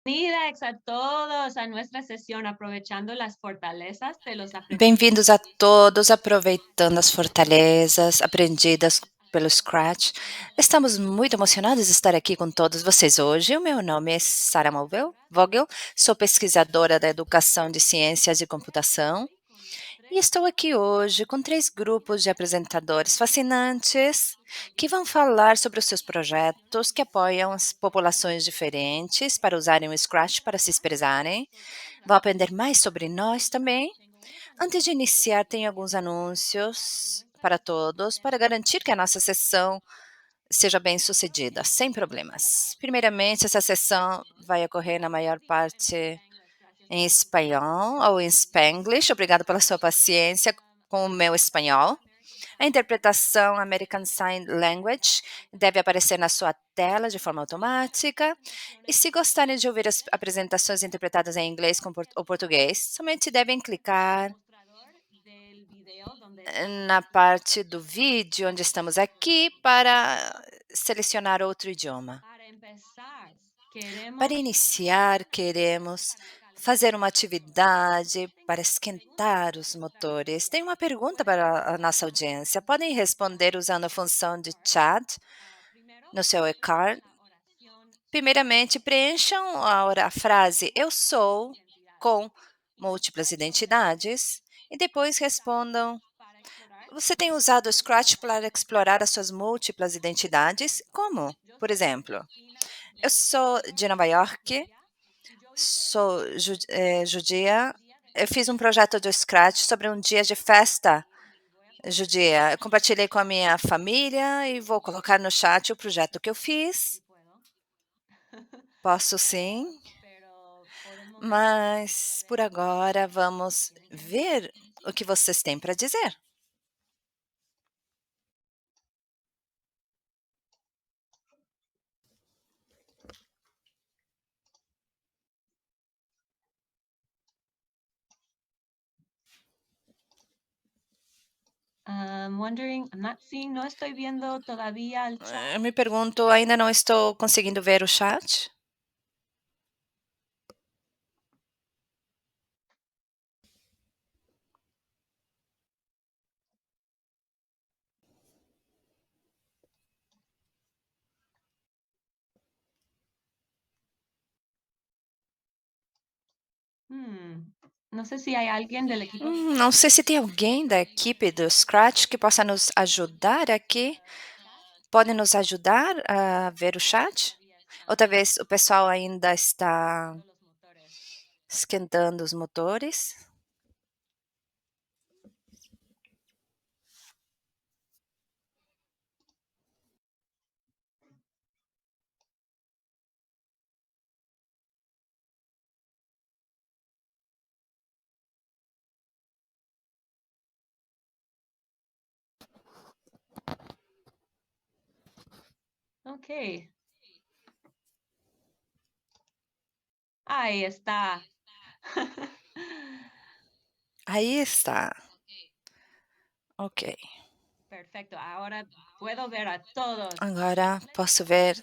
Bienvenidas a todos a nuestra sesión aprovechando las fortalezas de los aprendizajes. Bem-vindos a todos, aproveitando as fortalezas aprendidas pelo Scratch. Estamos muito emocionados de estar aqui com todos vocês hoje. O meu nome é Sarah Vogel, sou pesquisadora da educação de ciências e computação e estou aqui hoje com 3 grupos de apresentadores fascinantes que vão falar sobre os seus projetos que apoiam as populações diferentes para usarem o Scratch para se expressarem. Vão aprender mais sobre nós também. Antes de iniciar, tenho alguns anúncios para todos, para garantir que a nossa sessão seja bem sucedida, sem problemas. Primeiramente, essa sessão vai ocorrer na maior parte em espanhol ou em Spanglish. Obrigado pela sua paciência com o meu espanhol. A interpretação American Sign Language deve aparecer na sua tela de forma automática. E se gostarem de ouvir as apresentações interpretadas em inglês ou português, somente devem clicar na parte do vídeo onde estamos aqui para selecionar outro idioma. Para iniciar, queremos fazer uma atividade para esquentar os motores. Tem uma pergunta para a nossa audiência. Podem responder usando a função de chat no seu e-card. Primeiramente, preencham a frase "Eu sou" com múltiplas identidades e depois respondam: você tem usado o Scratch para explorar as suas múltiplas identidades? Como? Por exemplo, eu sou de Nova York, sou judia. Eu fiz um projeto do Scratch sobre um dia de festa judia. Eu compartilhei com a minha família e vou colocar no chat o projeto que eu fiz. Posso sim, mas por agora vamos ver o que vocês têm para dizer. No estoy viendo todavía el chat. Eu me pergunto, ainda não estou conseguindo ver o chat? No sé si hay alguien del equipo. Não sei se tem alguém da equipe do Scratch que possa nos ajudar aqui. Pode nos ajudar a ver o chat? Ou talvez o pessoal ainda está esquentando os motores? Ok. Ahí está. Aí está. Ok. Perfecto. Ahora puedo ver a todos. Agora posso ver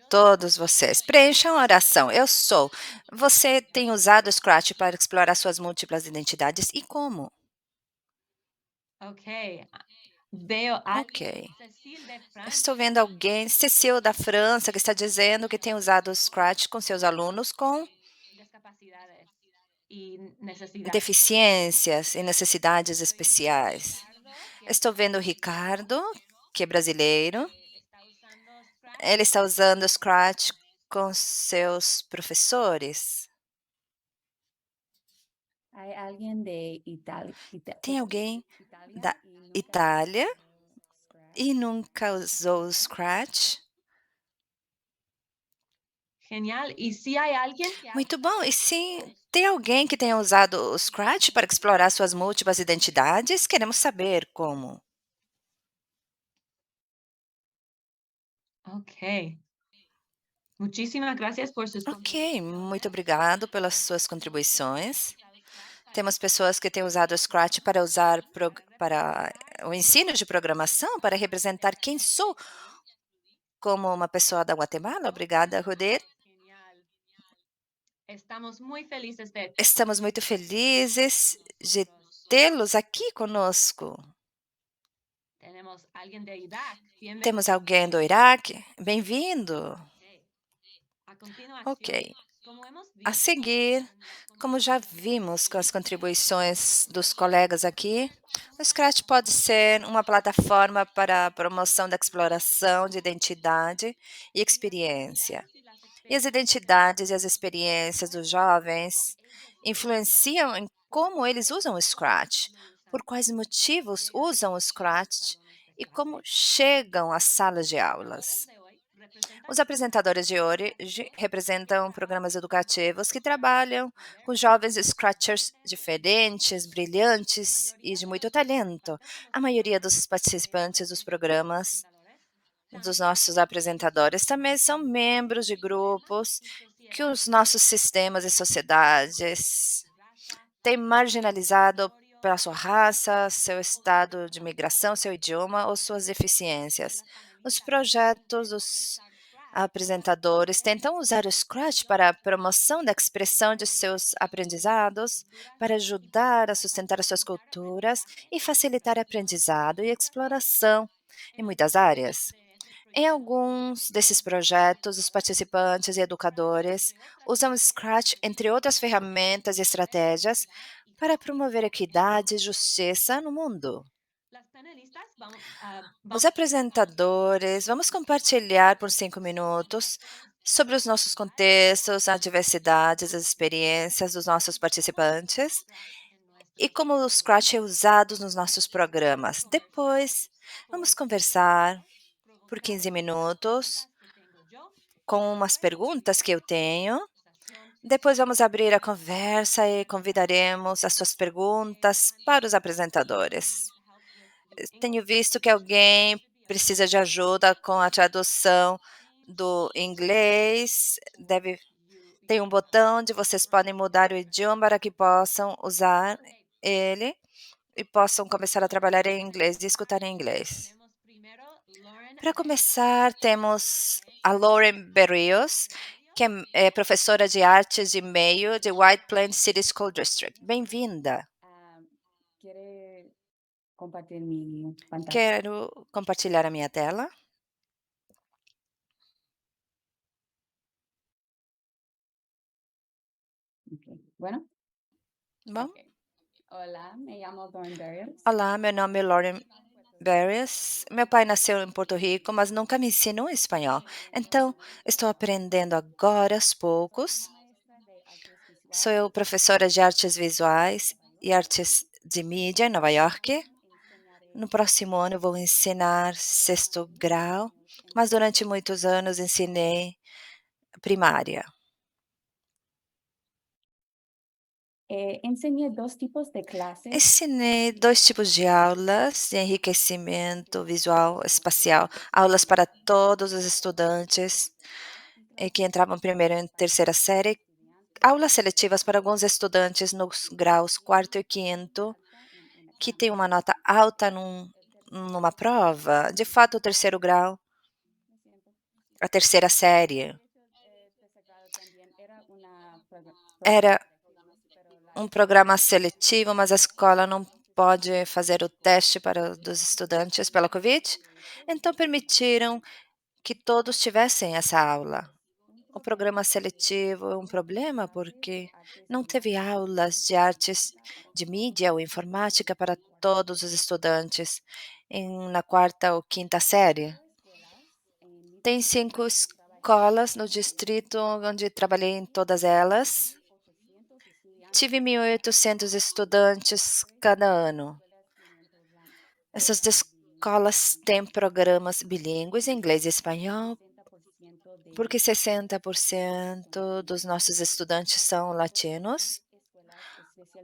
todos vocês. Preencham a oração. Eu sou. Você tem usado o Scratch para explorar suas múltiplas identidades e como? Ok. Veo a Ok. Cecil de Estou Francia vendo alguém, Cecil da França, que está dizendo que tem usado o Scratch com seus alunos com discapacidades y necesidades. deficiências e necessidades especiais. Estou vendo o Ricardo, que é brasileiro. Está usando Scratch. Ele está usando o Scratch com seus professores. Hay alguien de Tem alguém da Italia y nunca Itália usó Scratch. e nunca usou o Scratch? Genial. ¿Y si hay alguien que ha Muito bom. usado E sim, Scratch? tem alguém que tenha usado o Scratch para explorar suas múltiplas identidades? Queremos saber como. Ok. Muchísimas gracias por sus Ok, contribuciones. muito obrigado pelas suas contribuições. Temos pessoas que têm usado o Scratch para para o ensino de programação, para representar quem sou como uma pessoa da Guatemala. Obrigada, Ruder. Genial. Estamos muito felizes de tê-los aqui conosco. Temos alguém do Iraque? Bem-vindo. Ok. A seguir, como já vimos com as contribuições dos colegas aqui, o Scratch pode ser uma plataforma para a promoção da exploração de identidade e experiência. E as identidades e as experiências dos jovens influenciam em como eles usam o Scratch, por quais motivos usam o Scratch e como chegam às salas de aulas. Os apresentadores de hoje representam programas educativos que trabalham com jovens Scratchers diferentes, brilhantes e de muito talento. A maioria dos participantes dos programas dos nossos apresentadores também são membros de grupos que os nossos sistemas e sociedades têm marginalizado pela sua raça, seu estado de migração, seu idioma ou suas deficiências. Os projetos dos apresentadores tentam usar o Scratch para a promoção da expressão de seus aprendizados, para ajudar a sustentar as suas culturas e facilitar aprendizado e exploração em muitas áreas. Em alguns desses projetos, os participantes e educadores usam o Scratch, entre outras ferramentas e estratégias, para promover equidade e justiça no mundo. Os apresentadores, vamos compartilhar por 5 minutos sobre os nossos contextos, a diversidade, as experiências dos nossos participantes e como o Scratch é usado nos nossos programas. Depois, vamos conversar por 15 minutos com umas perguntas que eu tenho. Depois vamos abrir a conversa e convidaremos as suas perguntas para os apresentadores. Tenho visto que alguém precisa de ajuda com a tradução do inglês. Tem um botão onde vocês podem mudar o idioma para que possam usar ele e possam começar a trabalhar em inglês e escutar em inglês. Para começar, temos a Lauren Berrios, que é professora de artes de meio de White Plains City School District. Bem-vinda. Quero compartilhar a minha tela. Bueno, Bom, Berrios. olá, meu nome é Lauren Berrios. Meu pai nasceu em Porto Rico, mas nunca me ensinou espanhol. Então, estou aprendendo agora aos poucos. Sou professora de artes visuais e artes de mídia em Nova York. No próximo ano eu vou ensinar sexto grau, mas durante muitos anos ensinei primária. Enseñé dos tipos de clases. Ensinei 2 tipos de aulas de enriquecimento visual espacial, aulas para todos os estudantes que entravam primeiro e terceira série, aulas seletivas para alguns estudantes nos graus quarto e quinto, que têm uma nota alta numa prova. De fato, o terceiro grau, a terceira série, era um programa seletivo, mas a escola não pode fazer o teste para dos estudantes pela Covid, então permitiram que todos tivessem essa aula. O programa seletivo é um problema porque não teve aulas de artes de mídia ou informática para todos os estudantes na quarta ou quinta série. Tem 5 escolas no distrito onde trabalhei em todas elas. Tive 1.800 estudantes cada ano. Essas escolas têm programas bilíngues, inglês e espanhol, porque 60% dos nossos estudantes são latinos.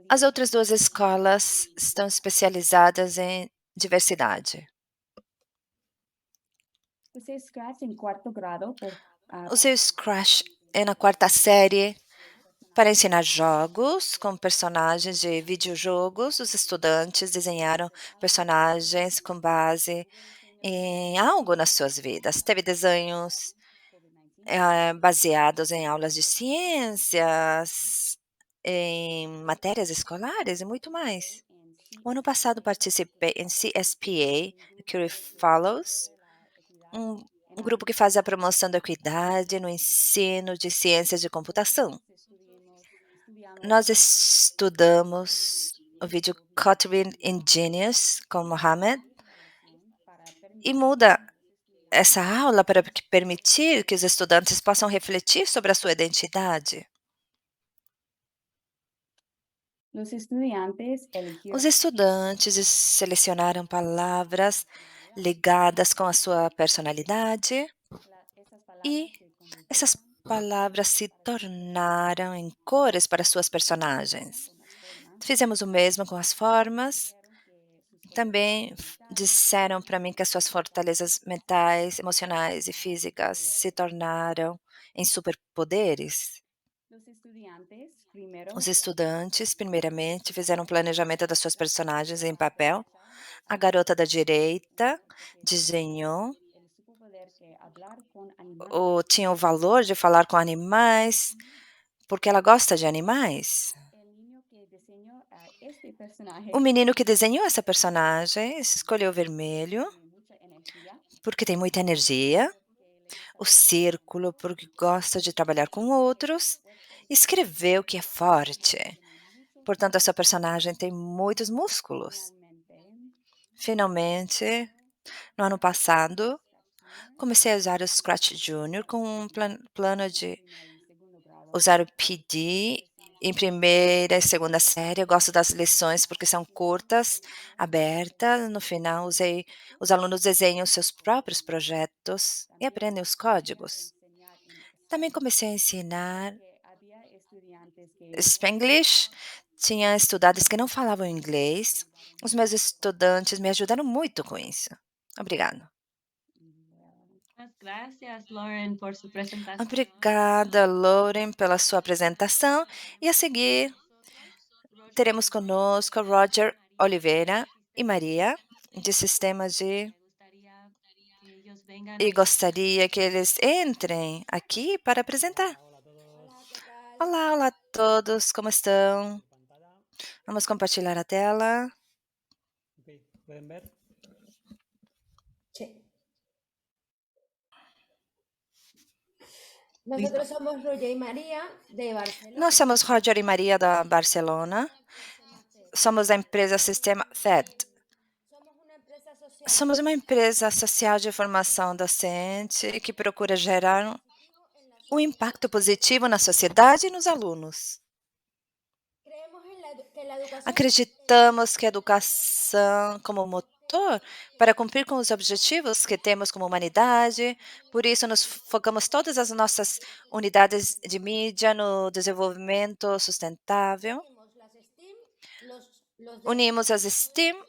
As outras 2 escolas estão especializadas em diversidade. Usé Scratch em quarto grado. Usei o Scratch na quarta série para ensinar jogos com personagens de videojogos. Os estudantes desenharam personagens com base em algo nas suas vidas. Teve desenhos baseados em aulas de ciências, em matérias escolares e muito mais. O ano passado participei em CSPA, Curie Fellows, um grupo que faz a promoção da equidade no ensino de ciências de computação. Nós estudamos o vídeo Kotlin Ingenious com Mohamed e muda essa aula para permitir que os estudantes possam refletir sobre a sua identidade. Os estudantes selecionaram palavras ligadas com a sua personalidade e essas palavras se tornaram em cores para suas personagens. Fizemos o mesmo com as formas. Também disseram para mim que as suas fortalezas mentais, emocionais e físicas se tornaram em superpoderes. Os estudantes, primeiramente, fizeram um planejamento das suas personagens em papel. A garota da direita desenhou tinha o valor de falar com animais, porque ela gosta de animais. O menino que desenhou essa personagem escolheu vermelho, porque tem muita energia. O círculo, porque gosta de trabalhar com outros. Escreveu que é forte. Portanto, a sua personagem tem muitos músculos. Finalmente, no ano passado, comecei a usar o Scratch Junior com um plano de usar o PD em primeira e segunda série. Eu gosto das lições porque são curtas, abertas. No final, os alunos desenham seus próprios projetos e aprendem os códigos. Também comecei a ensinar Spanglish. Tinha estudantes que não falavam inglês. Os meus estudantes me ajudaram muito com isso. Obrigada. Obrigada, Lauren, pela sua apresentação. E a seguir, teremos conosco Roger Oliveira e Maria, de Sistemas de... E gostaria que eles entrem aqui para apresentar. Olá, olá a todos, como estão? Vamos compartilhar a tela. Nosotros somos Roger y María de Barcelona. Nós somos Roger e Maria da Barcelona. Somos da empresa Sistema FED. Somos uma empresa social de formação docente que procura gerar um impacto positivo na sociedade e nos alunos. Acreditamos que a educação como motor para cumprir com os objetivos que temos como humanidade, por isso nos focamos todas as nossas unidades de mídia no desenvolvimento sustentável. Unimos as STEAM,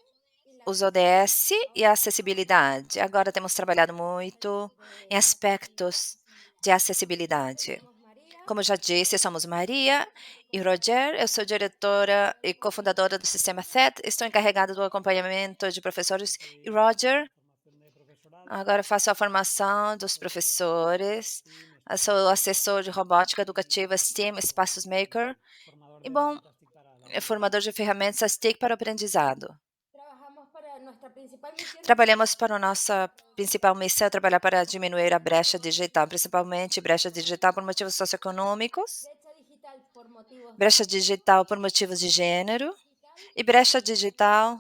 os ODS e a acessibilidade. Agora temos trabalhado muito em aspectos de acessibilidade. Como já disse, somos Maria e Roger. Eu sou diretora e cofundadora do Sistema TED. Estou encarregada do acompanhamento de professores. E Roger, agora faço a formação dos professores. Eu sou assessor de robótica educativa STEAM, Espaços Maker. E, bom, formador de ferramentas TIC para o aprendizado. Trabalhamos para a nossa principal missão, trabalhar para diminuir a brecha digital, principalmente brecha digital por motivos socioeconômicos, brecha digital por motivos de gênero e brecha digital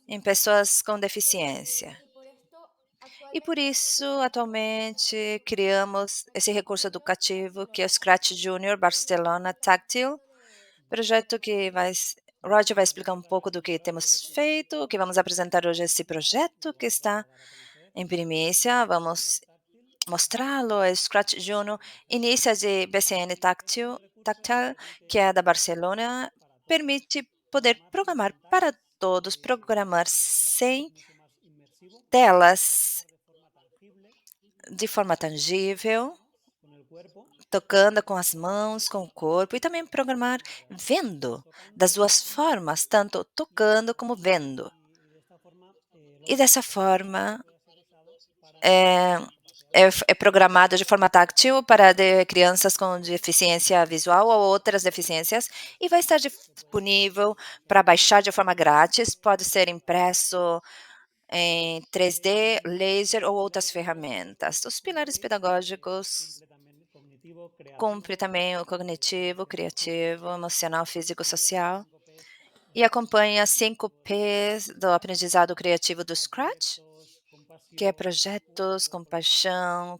em pessoas com deficiência. E por isso, atualmente, criamos esse recurso educativo que é o Scratch Junior Barcelona Tactile, projeto que Roger vai explicar um pouco do que temos feito, o que vamos apresentar hoje esse projeto que está em primícia. Vamos mostrá-lo. A Scratch Juno inicia de BCN Tactile, que é da Barcelona, permite poder programar para todos, programar sem telas, de forma tangível, tocando com as mãos, com o corpo, e também programar vendo, das duas formas, tanto tocando como vendo. E dessa forma, é programado de forma táctil para crianças com deficiência visual ou outras deficiências e vai estar disponível para baixar de forma grátis. Pode ser impresso em 3D, laser ou outras ferramentas. Os pilares pedagógicos cumpre também o cognitivo, criativo, emocional, físico, social e acompanha 5 P's do aprendizado criativo do Scratch, que é projetos, compaixão,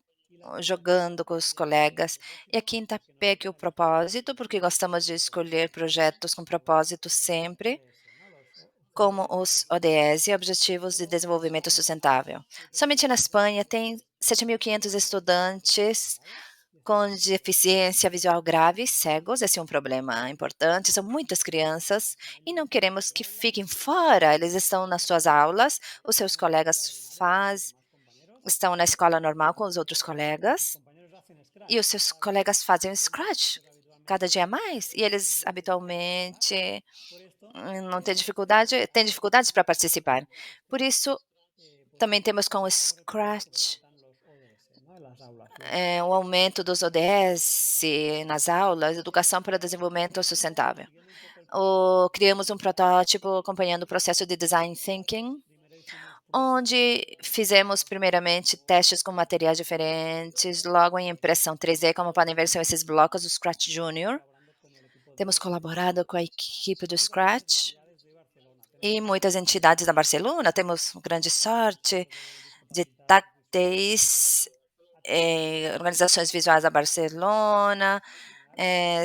jogando com os colegas. E a quinta P, que é o propósito, porque gostamos de escolher projetos com propósito sempre, como os ODS, Objetivos de Desenvolvimento Sustentável. Somente na Espanha tem 7.500 estudantes com deficiência visual grave, cegos, esse é um problema importante, são muitas crianças e não queremos que fiquem fora, eles estão nas suas aulas, os seus colegas estão na escola normal com os outros colegas e os seus colegas fazem o Scratch cada dia mais e eles habitualmente não têm dificuldades para participar. Por isso, também temos com o Scratch o aumento dos ODS nas aulas, Educação para o Desenvolvimento Sustentável. Criamos um protótipo acompanhando o processo de Design Thinking, onde fizemos primeiramente testes com materiais diferentes, logo em impressão 3D, como podem ver, são esses blocos do Scratch Junior. Temos colaborado com a equipe do Scratch e muitas entidades da Barcelona. Temos grande sorte de tácteis, organizações visuais da Barcelona,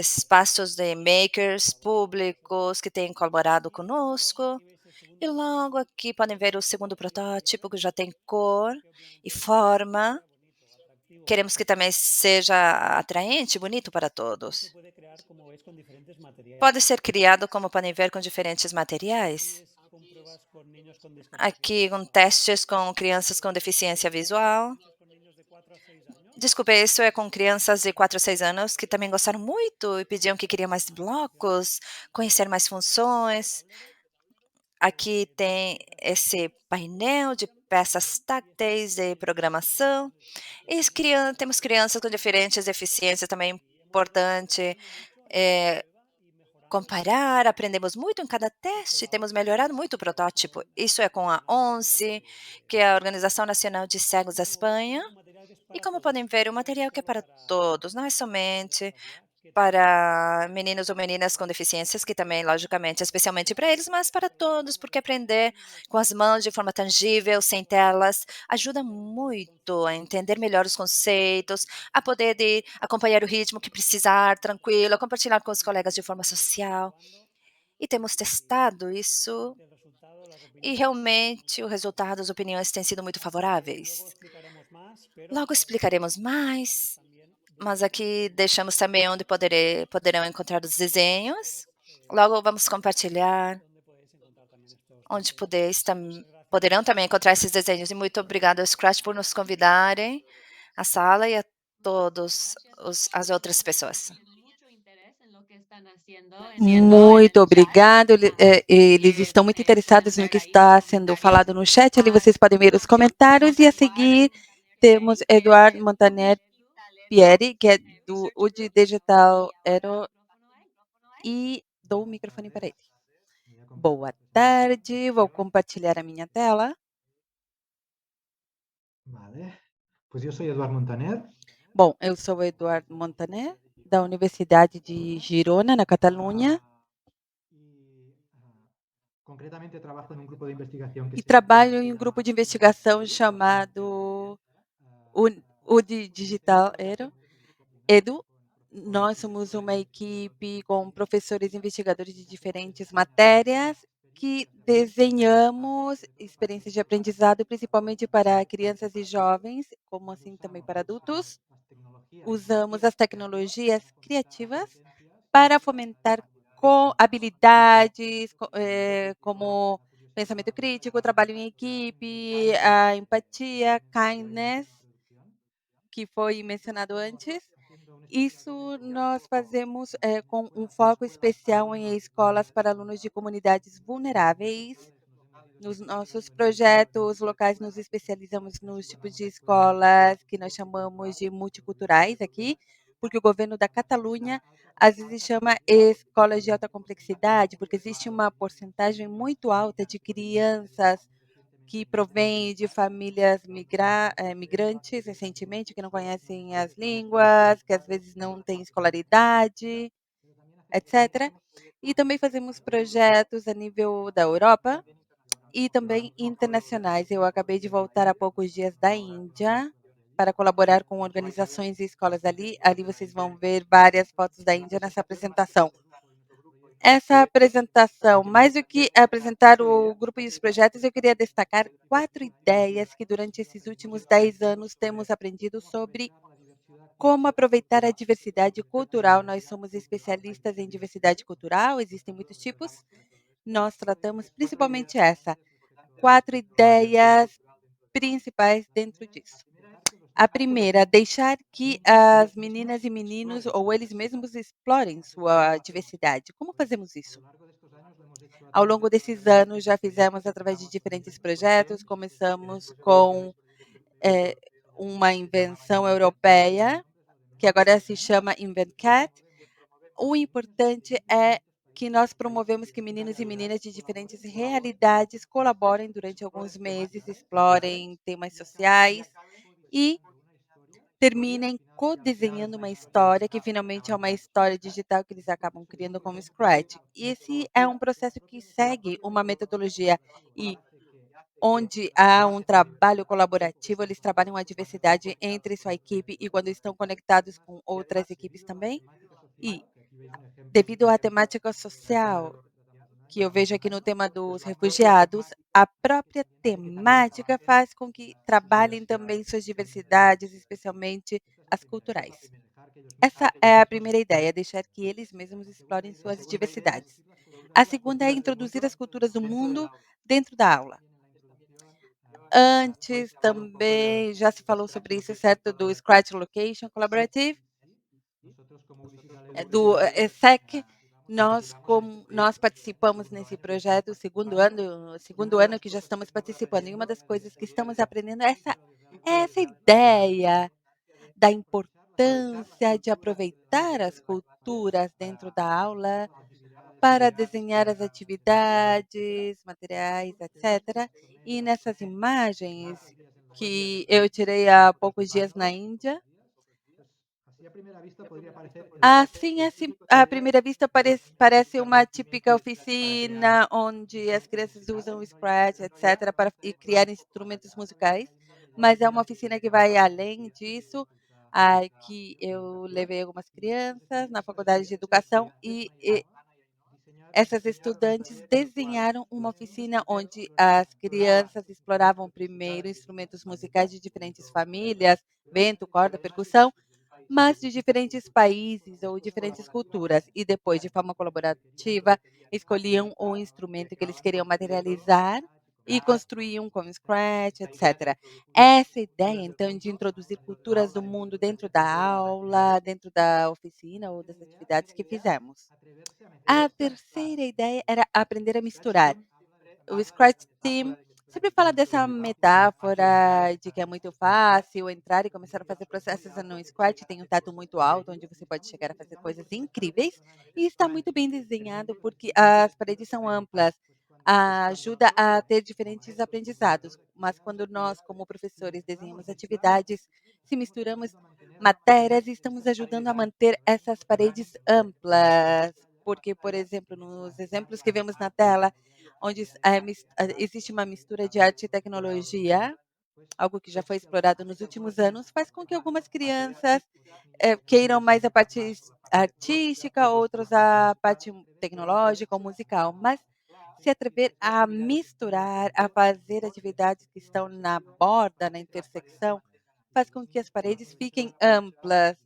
espaços de makers públicos que têm colaborado conosco. E logo aqui podem ver o segundo protótipo, que já tem cor e forma. Queremos que também seja atraente, bonito para todos. Pode ser criado, como podem ver, com diferentes materiais. Aqui com testes com crianças com deficiência visual. Desculpe, isso é com crianças de 4 a 6 anos que também gostaram muito e pediam que queriam mais blocos, conhecer mais funções. Aqui tem esse painel de peças táteis de programação. E temos crianças com diferentes deficiências, também é importante comparar, aprendemos muito em cada teste, temos melhorado muito o protótipo. Isso é com a ONCE, que é a Organização Nacional de Cegos da Espanha. E como podem ver, o material que é para todos, não é somente para meninos ou meninas com deficiências, que também, logicamente, especialmente para eles, mas para todos, porque aprender com as mãos de forma tangível, sem telas, ajuda muito a entender melhor os conceitos, a poder acompanhar o ritmo que precisar, tranquilo, a compartilhar com os colegas de forma social. E temos testado isso e realmente o resultado, as opiniões têm sido muito favoráveis. Logo explicaremos mais, mas aqui deixamos também onde poderão encontrar os desenhos. Logo vamos compartilhar, onde poderão também encontrar esses desenhos. E muito obrigada ao Scratch por nos convidarem à sala e a todos as outras pessoas. Muito obrigado. Eles estão muito interessados no que está sendo falado no chat. Ali vocês podem ver os comentários. E a seguir temos Eduardo Montaner Pieri, que é do UD Digital Aero, e dou o microfone para ele. Boa tarde, vou compartilhar a minha tela. Vale. Pues eu sou Eduardo Montaner. Bom, eu sou Eduardo Montaner, da Universidade de Girona, na Catalunha. Concretamente trabalho em um grupo de investigação E trabalho em um grupo de investigação chamado UD Digital Edu. Nós somos uma equipe com professores investigadores de diferentes matérias que desenhamos experiências de aprendizado, principalmente para crianças e jovens, como assim também para adultos. Usamos as tecnologias criativas para fomentar habilidades como pensamento crítico, trabalho em equipe, a empatia, kindness, que foi mencionado antes. Isso nós fazemos com um foco especial em escolas para alunos de comunidades vulneráveis Nos nossos projetos locais, nos especializamos nos tipos de escolas que nós chamamos de multiculturais aqui, porque o governo da Catalunha às vezes chama escolas de alta complexidade, porque existe uma porcentagem muito alta de crianças que provêm de famílias migrantes recentemente, que não conhecem as línguas, que às vezes não têm escolaridade, etc. E também fazemos projetos a nível da Europa e também internacionais. Eu acabei de voltar há poucos dias da Índia para colaborar com organizações e escolas ali. Ali vocês vão ver várias fotos da Índia nessa apresentação. Essa apresentação, mais do que apresentar o grupo e os projetos, eu queria destacar 4 ideias que durante esses últimos 10 anos temos aprendido sobre como aproveitar a diversidade cultural. Nós somos especialistas em diversidade cultural, existem muitos tipos. Nós tratamos principalmente essa. 4 ideias principais dentro disso. A primeira, deixar que as meninas e meninos ou eles mesmos explorem sua diversidade. Como fazemos isso? Ao longo desses anos, já fizemos através de diferentes projetos. Começamos com uma invenção europeia, que agora se chama InventCat. O importante é que nós promovemos que meninos e meninas de diferentes realidades colaborem durante alguns meses, explorem temas sociais e terminem codesenhando uma história que finalmente é uma história digital que eles acabam criando com o Scratch. E esse é um processo que segue uma metodologia e onde há um trabalho colaborativo, eles trabalham a diversidade entre sua equipe e quando estão conectados com outras equipes também. E devido à temática social que eu vejo aqui no tema dos refugiados, a própria temática faz com que trabalhem também suas diversidades, especialmente as culturais. Essa é a primeira ideia, deixar que eles mesmos explorem suas diversidades. A segunda é introduzir as culturas do mundo dentro da aula. Antes também já se falou sobre isso, certo? Do Scratch Location Collaborative, do ESSEC. Nós participamos nesse projeto, segundo ano que já estamos participando. E uma das coisas que estamos aprendendo é essa ideia da importância de aproveitar as culturas dentro da aula para desenhar as atividades, materiais, etc. E nessas imagens que eu tirei há poucos dias na Índia, assim, à primeira vista parece uma típica oficina onde as crianças usam o Scratch, etc., para criar instrumentos musicais, mas é uma oficina que vai além disso. Aqui eu levei algumas crianças na faculdade de educação e essas estudantes desenharam uma oficina onde as crianças exploravam primeiro instrumentos musicais de diferentes famílias, vento, corda, percussão, mas de diferentes países ou diferentes culturas. E depois, de forma colaborativa, escolhiam o instrumento que eles queriam materializar e construíam com Scratch, etc. Essa ideia, então, de introduzir culturas do mundo dentro da aula, dentro da oficina ou das atividades que fizemos. A terceira ideia era aprender a misturar. O Scratch Team sempre fala dessa metáfora de que é muito fácil entrar e começar a fazer processos no Scratch, tem um teto muito alto, onde você pode chegar a fazer coisas incríveis, e está muito bem desenhado porque as paredes são amplas, ajuda a ter diferentes aprendizados, mas quando nós, como professores, desenhamos atividades, se misturamos matérias e estamos ajudando a manter essas paredes amplas, porque, por exemplo, nos exemplos que vemos na tela, onde existe uma mistura de arte e tecnologia, algo que já foi explorado nos últimos anos, faz com que algumas crianças queiram mais a parte artística, outros a parte tecnológica ou musical, mas se atrever a misturar, a fazer atividades que estão na borda, na intersecção, faz com que as paredes fiquem amplas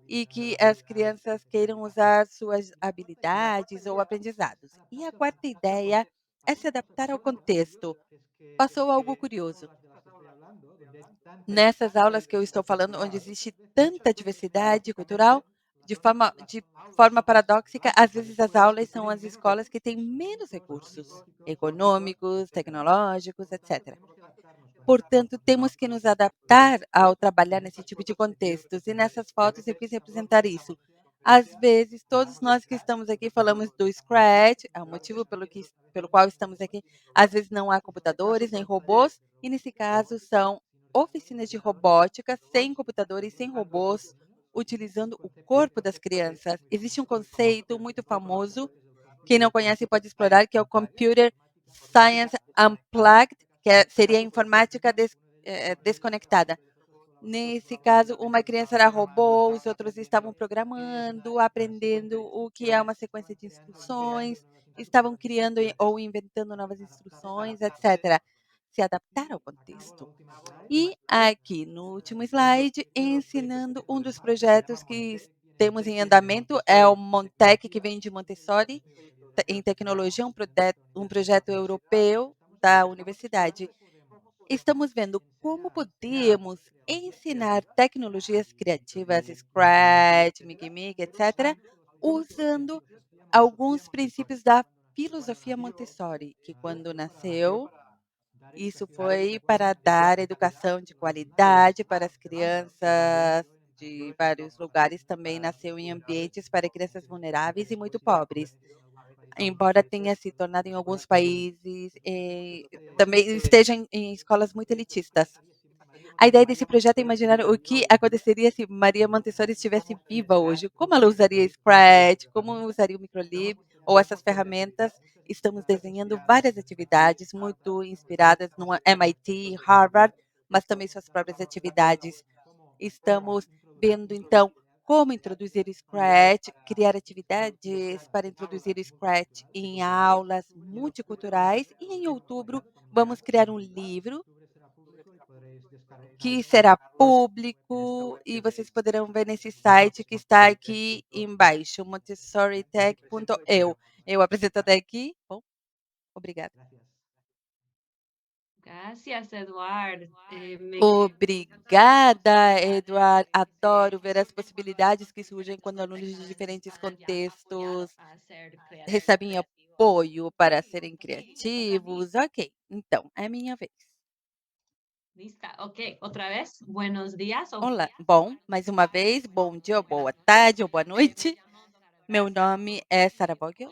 e que as crianças queiram usar suas habilidades ou aprendizados. E a quarta ideia é se adaptar ao contexto. Passou algo curioso. Nessas aulas que eu estou falando, onde existe tanta diversidade cultural, de forma paradoxica, às vezes as aulas são as escolas que têm menos recursos econômicos, tecnológicos, etc. Portanto, temos que nos adaptar ao trabalhar nesse tipo de contextos. E nessas fotos eu quis representar isso. Às vezes, todos nós que estamos aqui falamos do Scratch, é o motivo pelo qual estamos aqui. Às vezes não há computadores nem robôs, e nesse caso são oficinas de robótica sem computadores, sem robôs, utilizando o corpo das crianças. Existe um conceito muito famoso, quem não conhece pode explorar, que é o Computer Science Unplugged, que seria a informática desconectada. Nesse caso, uma criança era robô, os outros estavam programando, aprendendo o que é uma sequência de instruções, estavam criando ou inventando novas instruções, etc. Se adaptar ao contexto. E aqui no último slide, ensinando um dos projetos que temos em andamento, é o Montec, que vem de Montessori, em tecnologia, um projeto europeu da universidade. Estamos vendo como podemos ensinar tecnologias criativas, Scratch, Migimic, etc., usando alguns princípios da filosofia Montessori, que quando nasceu, isso foi para dar educação de qualidade para as crianças de vários lugares, também nasceu em ambientes para crianças vulneráveis e muito pobres. Embora tenha se tornado em alguns países, também esteja em escolas muito elitistas. A ideia desse projeto é imaginar o que aconteceria se Maria Montessori estivesse viva hoje. Como ela usaria Scratch, como usaria o Microlib ou essas ferramentas. Estamos desenhando várias atividades muito inspiradas no MIT, Harvard, mas também suas próprias atividades. Estamos vendo, então, como introduzir o Scratch, criar atividades para introduzir o Scratch em aulas multiculturais. E em outubro, vamos criar um livro que será público e vocês poderão ver nesse site que está aqui embaixo, montessoritech.eu. Eu apresento até aqui. Bom, obrigada. Gracias, Eduard. Obrigada, Eduardo. Adoro ver as possibilidades que surgem quando alunos de diferentes contextos recebem apoio para serem criativos. Ok, então, é minha vez. Lista. Ok, outra vez. Buenos días. Olá. Bom, mais uma vez, bom dia, ou boa tarde, ou boa noite. Meu nome é Sara Vogel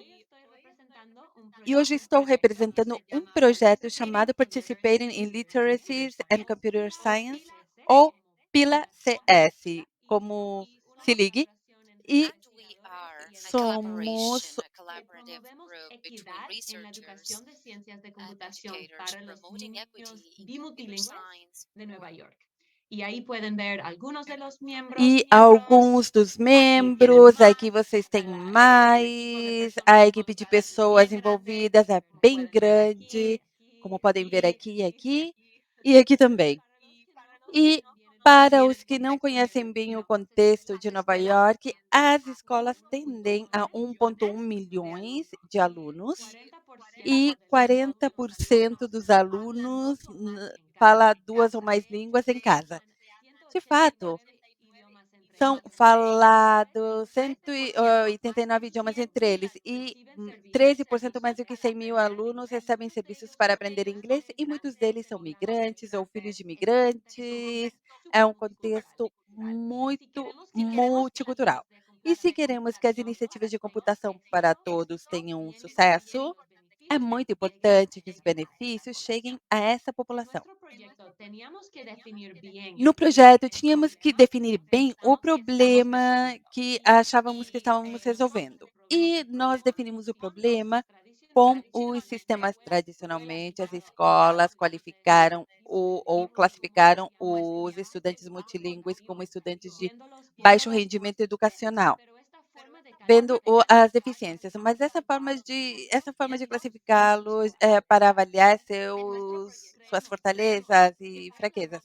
e hoje estou representando um projeto chamado Participating in Literacies and Computer Science, ou PILA-CS, como se ligue, e somos Promovemos equidad en la educación de ciencias de computación para los niños bimultilingües de Nueva York. E aí podem ver alguns dos membros. E alguns dos membros, aqui vocês têm mais, a equipe de pessoas envolvidas é bem grande, como podem ver aqui, aqui e aqui também. E para os que não conhecem bem o contexto de Nova York, as escolas tendem a 1,1 milhões de alunos e 40% dos alunos fala 2 ou mais línguas em casa. De fato, são falados 189 idiomas entre eles e 13% mais do que 100 mil alunos recebem serviços para aprender inglês e muitos deles são migrantes ou filhos de migrantes. É um contexto muito multicultural. E se queremos que as iniciativas de computação para todos tenham um sucesso, é muito importante que os benefícios cheguem a essa população. No projeto, tínhamos que definir bem o problema que achávamos que estávamos resolvendo. E nós definimos o problema com os sistemas tradicionalmente, as escolas qualificaram ou classificaram os estudantes multilingües como estudantes de baixo rendimento educacional, vendo as deficiências. Mas essa forma de classificá-los é para avaliar suas fortalezas e fraquezas.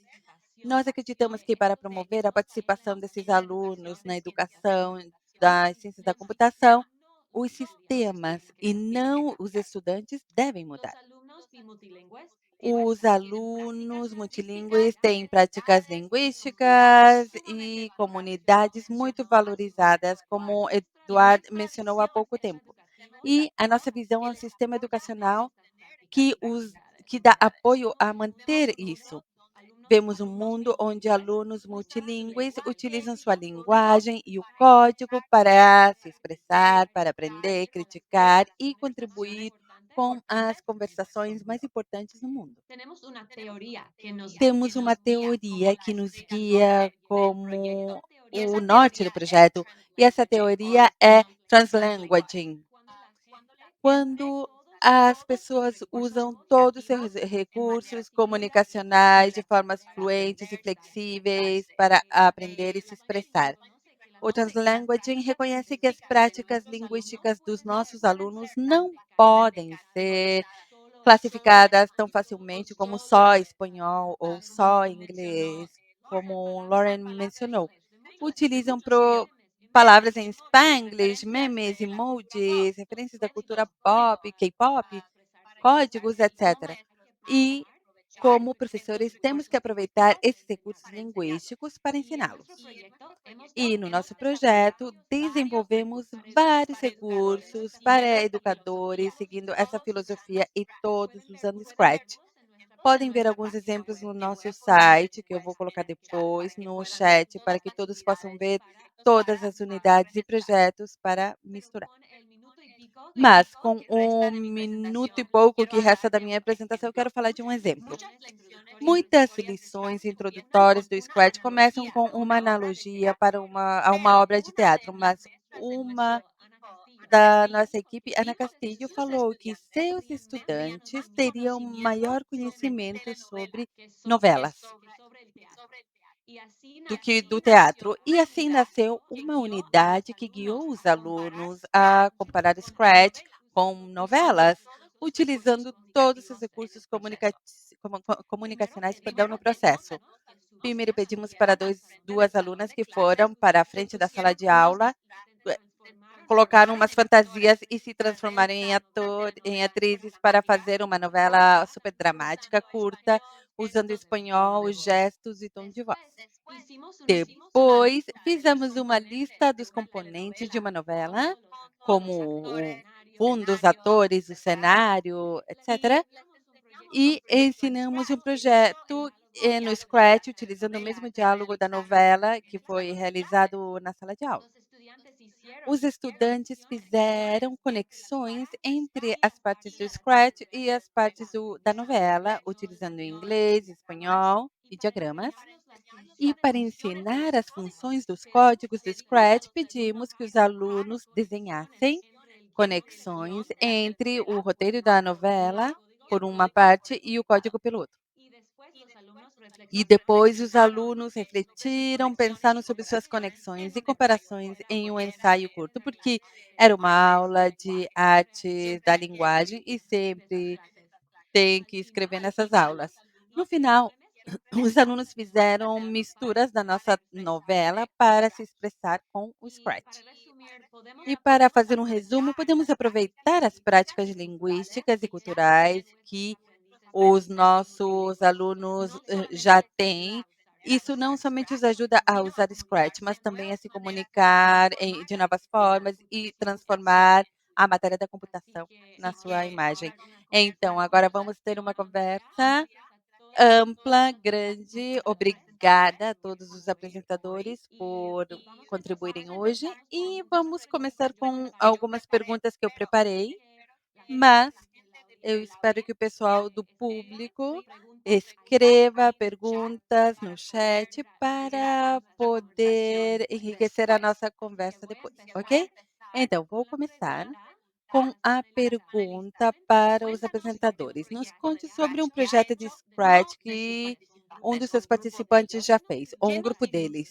Nós acreditamos que para promover a participação desses alunos na educação das ciências da computação, os sistemas e não os estudantes devem mudar. os alunos multilingües têm práticas linguísticas e comunidades muito valorizadas, como Eduardo mencionou há pouco tempo. E a nossa visão é um sistema educacional que, que dá apoio a manter isso. Vemos um mundo onde alunos multilingües utilizam sua linguagem e o código para se expressar, para aprender, criticar e contribuir com as conversações mais importantes no mundo. Temos uma teoria que nos guia como o norte do projeto, e essa teoria é translanguaging. Quando as pessoas usam todos os seus recursos comunicacionais de formas fluentes e flexíveis para aprender e se expressar. O Translanguaging reconhece que as práticas linguísticas dos nossos alunos não podem ser classificadas tão facilmente como só espanhol ou só inglês, como Lauren mencionou. Utilizam palavras em Spanglish, memes, emojis, referências da cultura pop, K-pop, códigos, etc. E, como professores, temos que aproveitar esses recursos linguísticos para ensiná-los. E no nosso projeto, desenvolvemos vários recursos para educadores, seguindo essa filosofia e todos usando Scratch. Podem ver alguns exemplos no nosso site, que eu vou colocar depois no chat, para que todos possam ver todas as unidades e projetos para misturar. Mas, com 1 minuto e pouco que resta da minha apresentação, eu quero falar de um exemplo. Muitas lições introdutórias do Scratch começam com uma analogia para a uma obra de teatro, mas uma da nossa equipe, Ana Castilho, falou que seus estudantes teriam maior conhecimento sobre novelas do que do teatro. E assim nasceu uma unidade que guiou os alunos a comparar Scratch com novelas, utilizando todos os recursos comunicacionais no processo. Primeiro, pedimos para duas alunas que foram para a frente da sala de aula, colocaram umas fantasias e se transformaram em atrizes para fazer uma novela super dramática, curta, usando espanhol, gestos e tom de voz. Depois, fizemos uma lista dos componentes de uma novela, como o fundo, os atores, o cenário, etc. E ensinamos um projeto no Scratch, utilizando o mesmo diálogo da novela que foi realizado na sala de aula. Os estudantes fizeram conexões entre as partes do Scratch e as partes da novela, utilizando inglês, espanhol e diagramas. E para ensinar as funções dos códigos do Scratch, pedimos que os alunos desenhassem conexões entre o roteiro da novela, por uma parte, e o código pelo outro. E depois os alunos refletiram, pensaram sobre suas conexões e comparações em um ensaio curto, porque era uma aula de artes da linguagem e sempre tem que escrever nessas aulas. No final, os alunos fizeram misturas da nossa novela para se expressar com o Scratch. E para fazer um resumo, podemos aproveitar as práticas linguísticas e culturais que os nossos alunos já têm. Isso não somente os ajuda a usar Scratch, mas também a se comunicar de novas formas e transformar a matéria da computação na sua imagem. Então, agora vamos ter uma conversa ampla, grande. Obrigada a todos os apresentadores por contribuírem hoje. E vamos começar com algumas perguntas que eu preparei, mas eu espero que o pessoal do público escreva perguntas no chat para poder enriquecer a nossa conversa depois, ok? Então, vou começar com a pergunta para os apresentadores. Nos conte sobre um projeto de Scratch que um dos seus participantes já fez, ou um grupo deles.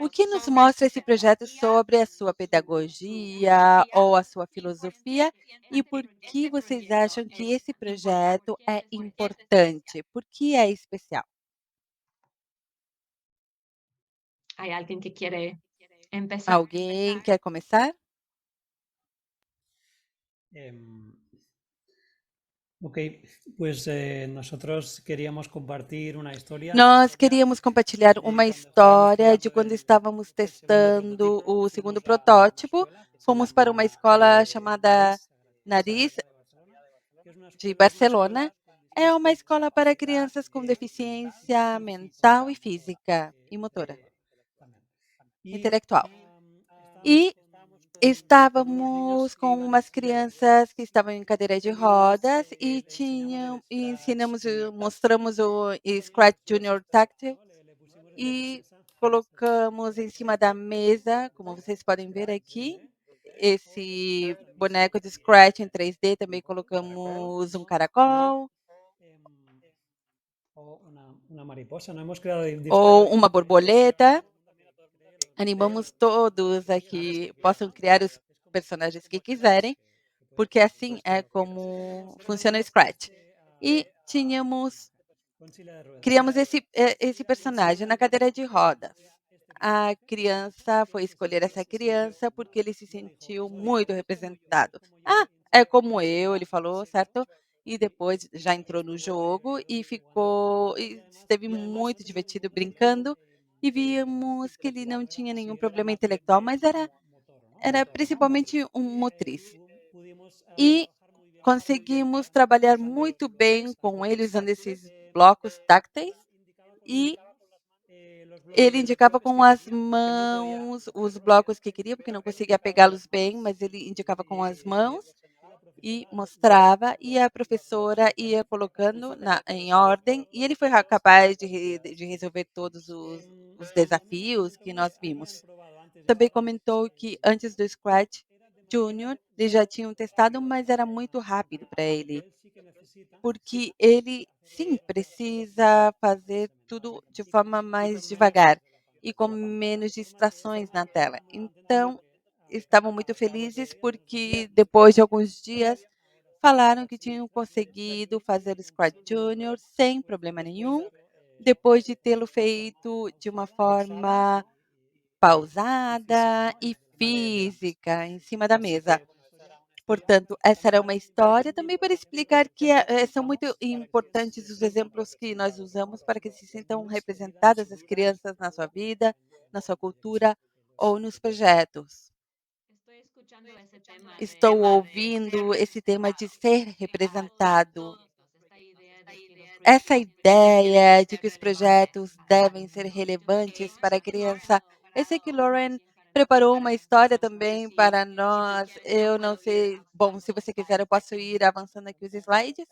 O que nos mostra esse projeto sobre a sua pedagogia ou a sua filosofia e por que vocês acham que esse projeto é importante? Por que é especial? Alguém quer começar? Em, Ok, pues nosotros queríamos compartir una historia. Nós queríamos compartilhar uma história de quando estávamos testando o segundo protótipo. Fomos para uma escola chamada Nariz, de Barcelona. É uma escola para crianças com deficiência mental e física e motora, intelectual. E estávamos com umas crianças que estavam em cadeira de rodas e mostramos o Scratch Junior Tactile e colocamos em cima da mesa, como vocês podem ver aqui, esse boneco de Scratch em 3D. Também colocamos um caracol O una mariposa, no hemos creado ou uma borboleta. Animamos todos a que possam criar os personagens que quiserem, porque assim é como funciona o Scratch. E criamos esse personagem na cadeira de rodas. A criança foi escolher essa criança porque ele se sentiu muito representado. Ah, é como eu, ele falou, certo? E depois já entrou no jogo e esteve muito divertido brincando, e vimos que ele não tinha nenhum problema intelectual, mas era principalmente um motriz. E conseguimos trabalhar muito bem com ele usando esses blocos tácteis, e ele indicava com as mãos os blocos que queria, porque não conseguia pegá-los bem, mas ele indicava com as mãos e mostrava, e a professora ia colocando em ordem, e ele foi capaz de resolver todos os desafios que nós vimos. Também comentou que antes do Scratch Junior, eles já tinham testado, mas era muito rápido para ele, porque ele, sim, precisa fazer tudo de forma mais devagar e com menos distrações na tela. Então, estavam muito felizes porque depois de alguns dias falaram que tinham conseguido fazer o Scratch Junior sem problema nenhum, depois de tê-lo feito de uma forma pausada e física em cima da mesa. Portanto, essa era uma história também para explicar que são muito importantes os exemplos que nós usamos para que se sintam representadas as crianças na sua vida, na sua cultura ou nos projetos. Estou ouvindo esse tema de ser representado. Essa ideia de que os projetos devem ser relevantes para a criança. Eu sei que Lauren preparou uma história também para nós. Eu não sei. Bom, se você quiser, eu posso ir avançando aqui os slides?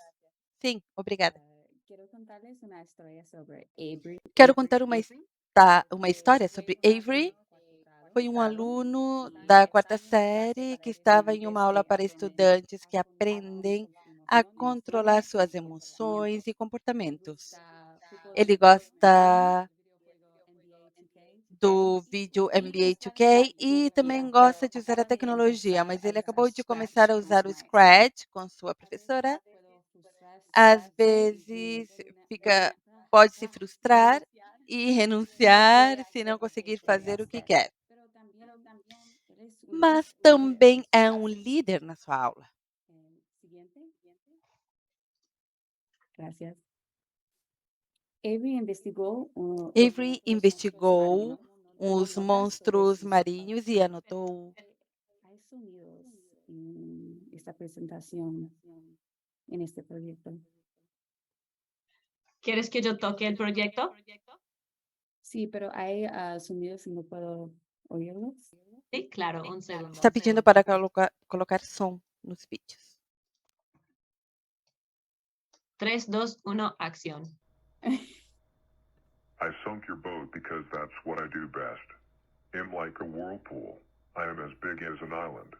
Sim, obrigada. Quiero contarles una historia sobre Avery. Quero contar uma história sobre Avery. Foi um aluno da quarta série que estava em uma aula para estudantes que aprendem a controlar suas emoções e comportamentos. Ele gosta do vídeo NBA 2K e também gosta de usar a tecnologia, mas ele acabou de começar a usar o Scratch com sua professora. Às vezes pode se frustrar e renunciar se não conseguir fazer o que quer. Mas também é um líder na sua aula. Gracias. Avery investigou os monstros marinhos e anotou. Hay sonidos en esta presentación, en este proyecto. ¿Quieres que yo toque el proyecto? Sí, pero hay sonidos y no puedo oírlos. Sí, claro, un segundo. Está pedindo para colocar som nos vídeos. 3, 2, 1, acción. I sunk your boat because that's what I do best. I'm like a whirlpool. I am as big as an island.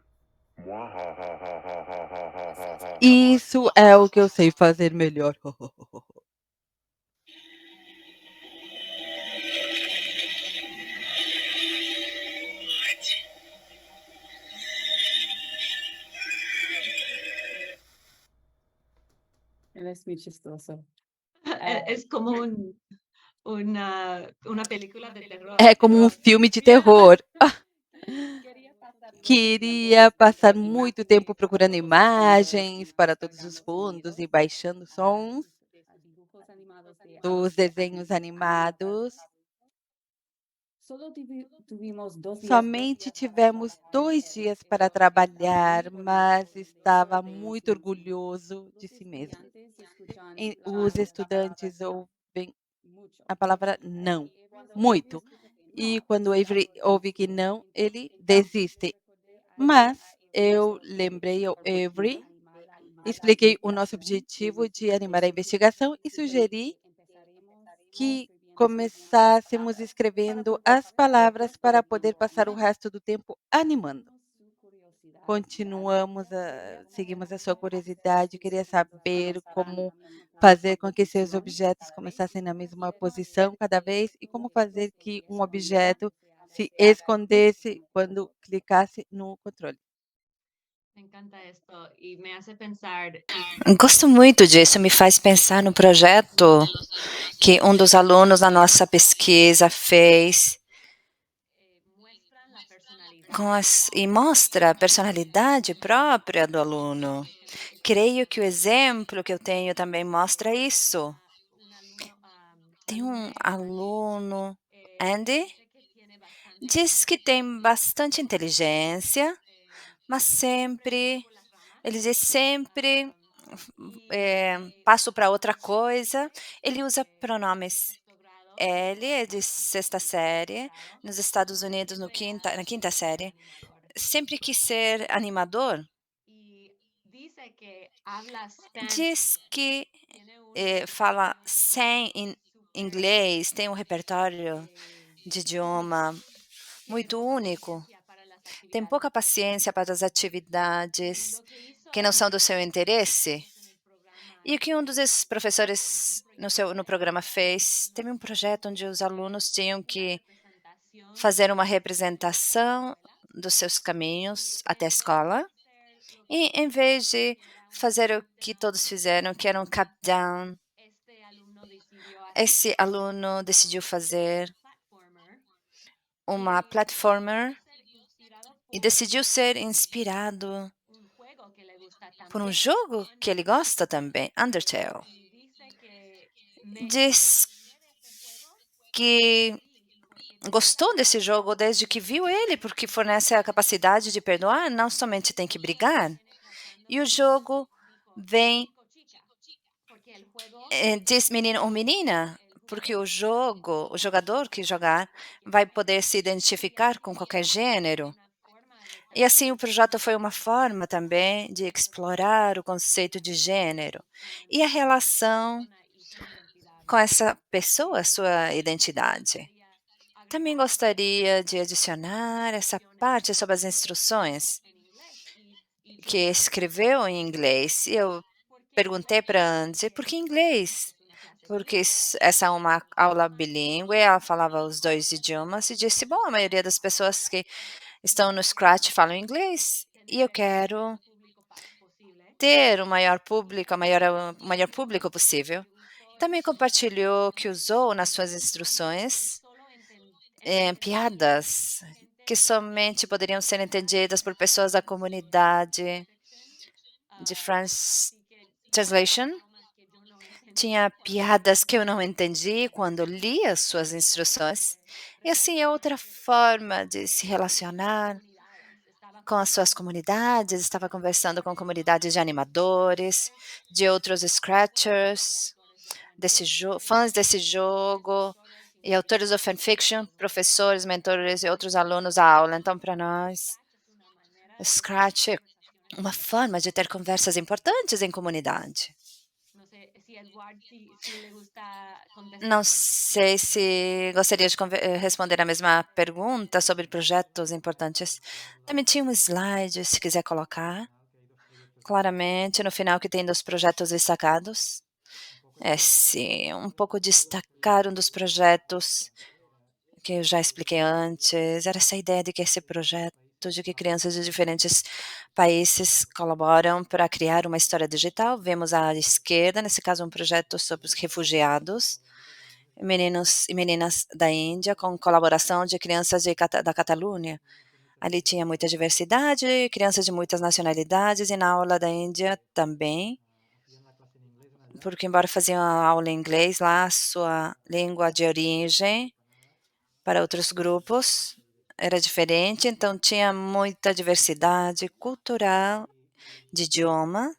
Mwahahahahahahahaha. Isso é o que eu sei fazer melhor. Él es muy chistoso. Es como una película de terror. É como um filme de terror. queria passar muito tempo procurando imagens para todos os fundos e baixando sons dibujos animados de dos desenhos animados. Solo tuvimos 2 días Somente tivemos 2 dias para trabalhar, mas estava muito orgulhoso de si mesmo. estudiantes escuchan Os estudantes ouvem mucho. a palavra não, Avery muito. escucha que E no, quando o Avery ouve que não, ele desiste. recordé a Mas ella y eu nuestro lembrei ao objetivo Avery, de animar la expliquei o nosso investigación, objetivo de animar a investigação e sugeri empezaremos que escribiendo simplemente começássemos escrevendo as palavras para poder passar o resto do tempo animando. su curiosidad. Seguimos a sua curiosidade, queria saber como fazer com que seus objetos começassem na mesma posição cada vez e como fazer que um objeto se escondesse quando clicasse no controle. Me encanta esto y me hace pensar, Gosto muito disso, me faz pensar no projeto que um dos alunos da nossa pesquisa fez muestran la personalidad e mostra a personalidade própria do aluno. Creio que o exemplo que eu tenho também mostra isso. un alumno, Tem um Andy, aluno, Andy, dice que tiene bastante diz que tem bastante inteligência, mas sempre, por las ramas ele diz sempre, y passo para outra coisa. Ele usa pronomes. sexto grado, Ele é de sexta série, grado, nos Estados Unidos, na quinta série. Sempre quis ser animador. y dice que habla Spanish, Diz que tiene un fala repertorio 100 em súper inglês, tem um repertório de único, idioma tiene muito poca único, paciencia para las tem actividades pouca manuales. paciência para as Y atividades lo que hizo que não são do seu interesse. en el programa E o que um dos un professores proyecto no para programa crear fez, teve um projeto onde os alunos tinham una que representación fazer uma de su camino a la representação escuela dos seus y caminhos até a en vez de escola. hacer lo E que em vez todos de hicieron, un fazer o que countdown, todos fizeram, que era um countdown, este alumno decidió hacer esse aluno decidiu fazer platformer uma y platformer decidió ser inspirado e por decidiu ser inspirado un juego que le gusta por um también, jogo que ele Undertale. gosta também, Undertale. Y dice que me Diz encariñé de ese juego desde que que lo vi, porque te gostou enseña desse jogo desde que viu ele, porque fornece a capacidade de perdoar, não somente tem que y ella brigar. viene tratando E o de niño, jogo dijo vem, chico chica, porque el juego diz menino ou menina, el porque o jugador jogo, o jogador que jogar, vai poder se identificar com qualquer gênero. una forma de E assim también o projeto foi uma forma também de explorar o conceito de gênero e a con esa relação persona y su identidad. com essa pessoa, Y sua también me identidade. gustaría Também agregar gostaria de adicionar essa instrucciones parte sobre as que escribió instruções en inglés y que yo escreveu em inglês. E eu ¿por qué perguntei inglés? para Andy, por Porque que inglês? es una clase Porque bilingüe, essa é uma aula más bilíngue, ela falava os dois idiomas e disse, bom, a maioria das pessoas que estão no Scratch falam inglês e eu tener el quero mayor público posible. ter o maior público, o maior público possível. Me gustó Também compartilhou que usou nas suas bromas que instruções solo entenderían piadas gente que somente de la poderiam ser comunidad de entendidas por pessoas da personas con comunidade autism, de French así que Translation. bromas que yo no entendí Tinha cuando leí piadas sus que eu não instrucciones. entendi quando li as Y suas es una forma instruções. de E assim é outra relacionarse forma de se con las relacionar comunidades. Estaba com as suas conversando con comunidades, estava conversando com comunidades de animadores, de outros y scratchers, autores de fanfiction fãs desse y jogo, profesores y e autores do mentores fanfiction, a la aula. professores, mentores e outros alunos à aula. Então, para nós, Scratch es una o manera de tener Scratch é conversaciones uma importantes. forma de ter conversas importantes em comunidade. No sé si Edward, si le gusta Não contestar esta sei pregunta. se gostaria de responder a mesma pergunta sobre projetos importantes. Também tinha um slide, se quiser colocar, claramente, no final que tem dos projetos destacados. É sim, um pouco destacar um dos projetos que eu já expliquei antes. Era essa ideia de que esse projeto, de que crianças de diferentes países colaboram para criar uma história digital. Vemos à esquerda, nesse caso, um projeto sobre os refugiados, meninos e meninas da Índia, com colaboração de crianças da Catalunha. Ali tinha muita diversidade, crianças de muitas nacionalidades, e na aula da Índia também, porque embora faziam a aula em inglês lá, sua língua de origem, para outros grupos era diferente, então tinha muita diversidade cultural, de idioma.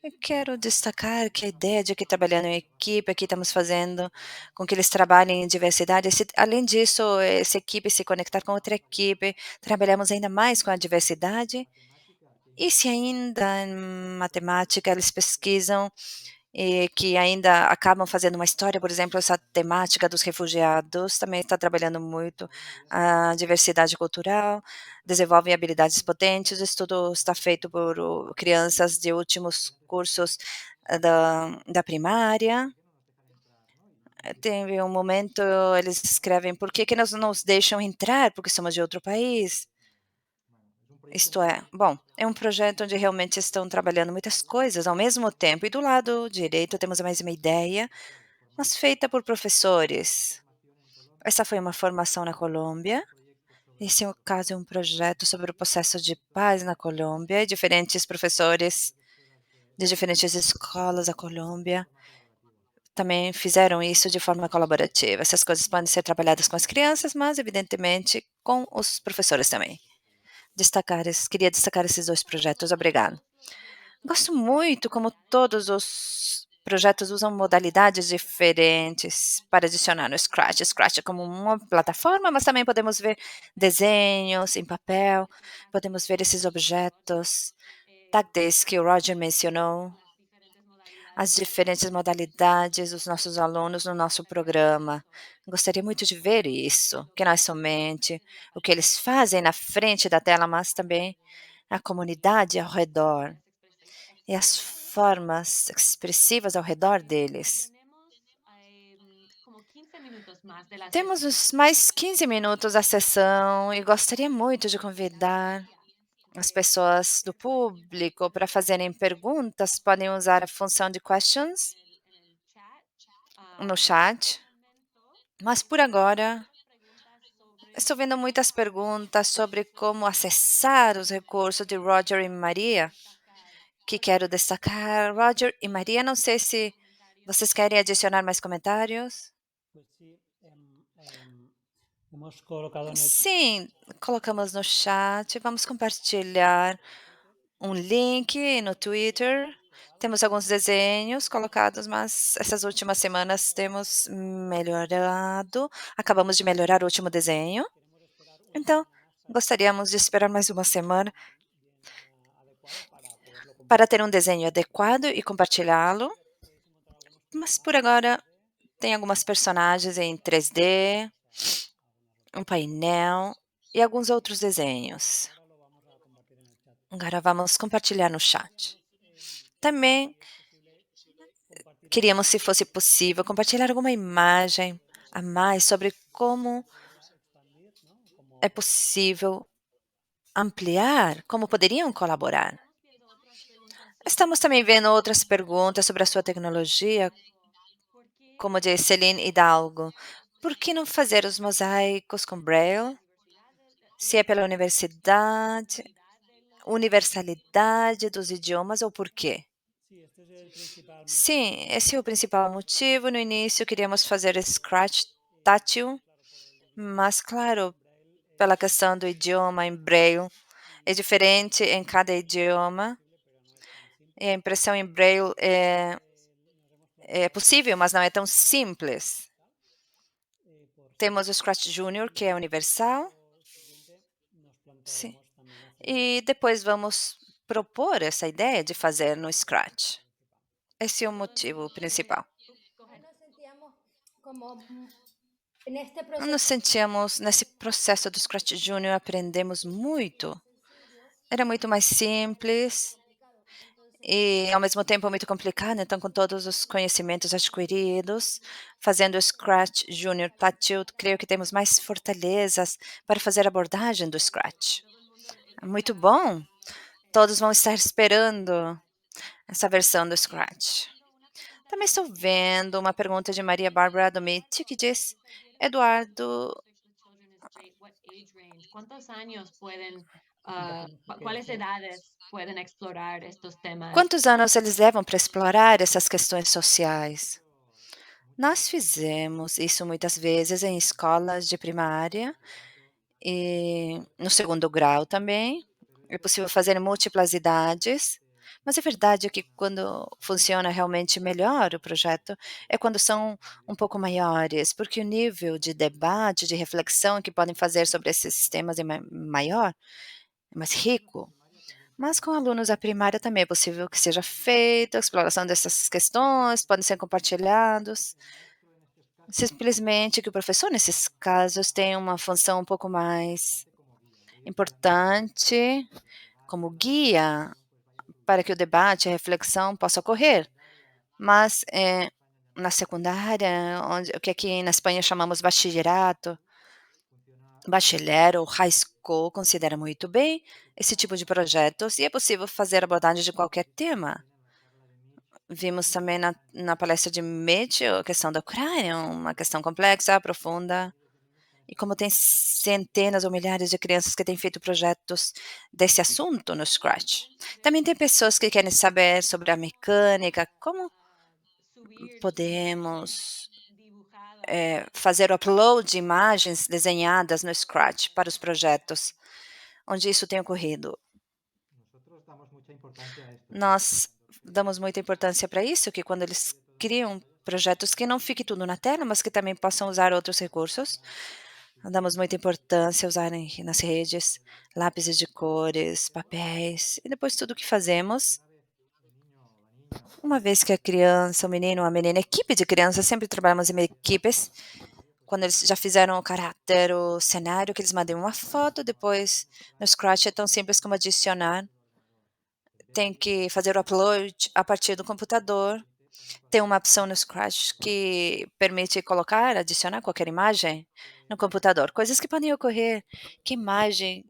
Eu quero destacar que a ideia de que trabalhando em equipe, aqui estamos fazendo com que eles trabalhem em diversidade. Além disso, essa equipe se conectar com outra equipe, trabalhamos ainda mais com a diversidade. E se ainda em matemática eles pesquisam e que ainda acabam fazendo uma história, por exemplo, essa temática dos refugiados também está trabalhando muito a diversidade cultural, desenvolvem habilidades potentes, o estudo está feito por crianças de últimos cursos da primária. Teve um momento, eles escrevem, por que nos nos deixam entrar, porque somos de outro país? Isto é, bom, é um projeto onde realmente estão trabalhando muitas coisas ao mesmo tempo. E do lado direito temos mais uma ideia, mas feita por professores. Essa foi uma formação na Colômbia. Esse é o caso é um projeto sobre o processo de paz na Colômbia. E diferentes professores de diferentes escolas da Colômbia também fizeram isso de forma colaborativa. Essas coisas podem ser trabalhadas com as crianças, mas evidentemente com os professores também. Queria destacar esses dois projetos. Obrigado. Gosto muito como todos os projetos usam modalidades diferentes para adicionar no Scratch. Scratch é como uma plataforma, mas também podemos ver desenhos em papel, podemos ver esses objetos táteis que o Roger mencionou, as diferentes modalidades dos nossos alunos no nosso programa. Gostaria muito de ver isso, que não é somente o que eles fazem na frente da tela, mas também a comunidade ao redor e as formas expressivas ao redor deles. Temos mais 15 minutos da sessão e gostaria muito de convidar as pessoas do público para fazerem perguntas. Podem usar a função de questions no chat. Mas por agora, estou vendo muitas perguntas sobre como acessar os recursos de Roger e Maria, que quero destacar. Roger e Maria, não sei se vocês querem adicionar mais comentários. Pues sí, hemos colocado en el Sim, colocamos no chat. Vamos compartilhar um link no Twitter. Temos alguns desenhos colocados, mas essas últimas semanas temos melhorado. Acabamos de melhorar o último desenho. Então, gostaríamos de esperar mais uma semana para ter um desenho adequado e compartilhá-lo. Mas por agora, tem algumas personagens em 3D, um painel e alguns outros desenhos. Agora vamos compartilhar no chat. Também queríamos, se fosse possível, compartilhar alguma imagem a mais sobre como é possível ampliar, como poderiam colaborar. Estamos também vendo outras perguntas sobre a sua tecnologia, como de Celine Hidalgo. Por que não fazer os mosaicos com Braille? Se é pela universalidade dos idiomas ou por quê? Sí, este es el principal motivo. Sim, esse é o principal motivo. No início, queríamos fazer Scratch tátil, mas, claro, pela questão do idioma em Braille, é diferente em cada idioma. E a impressão em Braille é possível, mas não é tão simples. Temos o Scratch Junior, que é universal. Sim. E depois vamos propor essa ideia de fazer no Scratch. Esse é o motivo principal. Nos sentíamos como neste Nos processo sentíamos nesse processo do Scratch Junior, aprendemos muito. Era muito mais simples e, ao mesmo tempo, muito complicado. Então, com todos os conhecimentos adquiridos, fazendo o Scratch Junior tátil, creio que temos mais fortalezas para fazer a abordagem do Scratch. Muito bom. Todos vão estar esperando essa versão do Scratch. Também estou vendo uma pergunta de Maria Bárbara Domiti que diz: Eduardo, ¿Cuántos años pueden, cuáles edades pueden explorar estos temas? Quantos anos eles levam para explorar essas questões sociais? Nós fizemos isso muitas vezes em escolas de primária e no segundo grau também. É possível fazer em múltiplas idades, mas é verdade que quando funciona realmente melhor o projeto é quando são um pouco maiores, porque o nível de debate, de reflexão que podem fazer sobre esses temas é maior, é mais rico. Mas com alunos da primária também é possível que seja feita a exploração dessas questões, podem ser compartilhados. Simplesmente que o professor, nesses casos, tem uma função um pouco mais importante como guia para que o debate e a reflexão possa ocorrer. Mas na secundária, o que aqui na Espanha chamamos bachillerato, bachiller ou high school, considera muito bem esse tipo de projetos e é possível fazer abordagem de qualquer tema. Vimos também na palestra de Mitch a questão da Ucrânia, uma questão complexa, profunda, e como tem centenas ou milhares de crianças que têm feito projetos desse assunto no Scratch. Também tem pessoas que querem saber sobre a mecânica, como podemos fazer o upload de imagens desenhadas no Scratch para os projetos, onde isso tem ocorrido. Nós damos muita importância para isso, que quando eles criam projetos que não fique tudo na tela, mas que também possam usar outros recursos. Damos muita importância a usarem nas redes lápis de cores, papéis e depois tudo o que fazemos. Uma vez que a criança, o menino ou a menina, equipe de crianças, sempre trabalhamos em equipes. Quando eles já fizeram o caráter, o cenário, que eles mandem uma foto, depois no Scratch é tão simples como adicionar. Tem que fazer o upload a partir do computador. Tem uma opção no Scratch que permite colocar, adicionar qualquer imagem no computador. Coisas que podem ocorrer. Que imagem